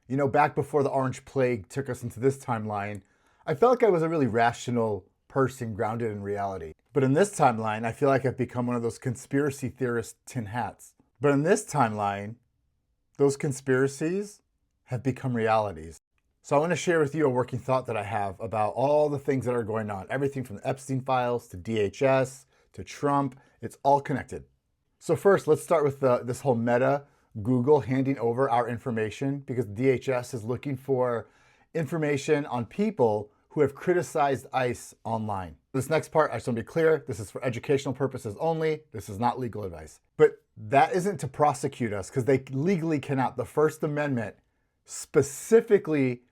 You know, back before the Orange Plague took us into this timeline, I felt like I was a really rational person grounded in reality. But in this timeline, I feel like I've become one of those conspiracy theorist tin hats. But in this timeline, those conspiracies have become realities. So I want to share with you a working thought that I have about all the things that are going on. Everything from the Epstein files to DHS to Trump, it's all connected. So first, let's start with this whole meta Google handing over our information, because DHS is looking for information on people who have criticized ICE online. This next part, I just want to be clear, this is for educational purposes only. This is not legal advice. But that isn't to prosecute us, because they legally cannot. The First Amendment specifically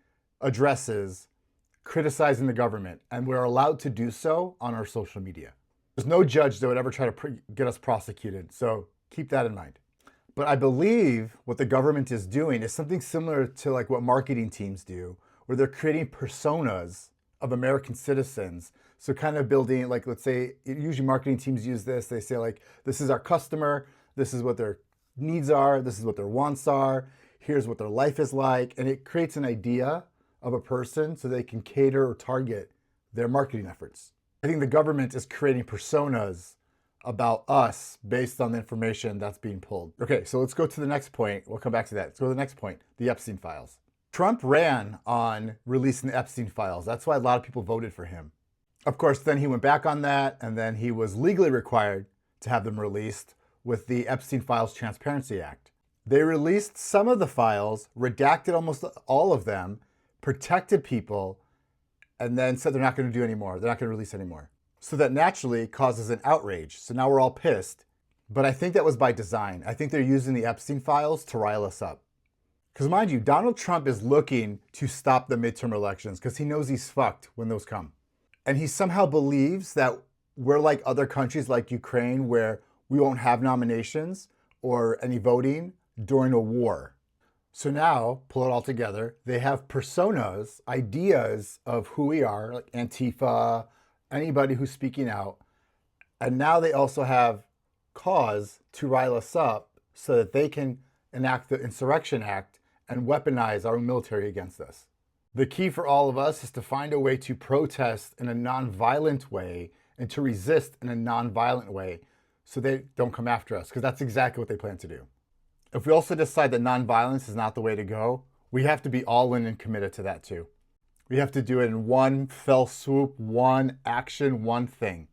addresses criticizing the government, and we're allowed to do so on our social media. There's no judge that would ever try to get us prosecuted, so keep that in mind. But I believe what the government is doing is something similar to like what marketing teams do, where they're creating personas of American citizens. So kind of building, like, let's say, usually marketing teams use this. They say like, this is our customer, this is what their needs are, this is what their wants are, here's what their life is like. And it creates an idea of a person so they can cater or target their marketing efforts. I think the government is creating personas about us based on the information that's being pulled. Okay, so let's go to the next point. We'll come back to that. Let's go to the next point, the Epstein files. Trump ran on releasing the Epstein files. That's why a lot of people voted for him. Of course, then he went back on that, and then he was legally required to have them released with the Epstein Files Transparency Act. They released some of the files, redacted almost all of them, protected people, and then said they're not going to do anymore. They're not going to release anymore. So that naturally causes an outrage. So now we're all pissed. But I think that was by design. I think they're using the Epstein files to rile us up. Because mind you, Donald Trump is looking to stop the midterm elections because he knows he's fucked when those come. And he somehow believes that we're like other countries like Ukraine, where we won't have nominations or any voting during a war. So now, pull it all together, they have personas, ideas of who we are, like Antifa, anybody who's speaking out. And now they also have cause to rile us up so that they can enact the Insurrection Act and weaponize our military against us. The key for all of us is to find a way to protest in a nonviolent way and to resist in a nonviolent way so they don't come after us, because that's exactly what they plan to do. If we also decide that nonviolence is not the way to go, we have to be all in and committed to that too. We have to do it in one fell swoop, one action, one thing.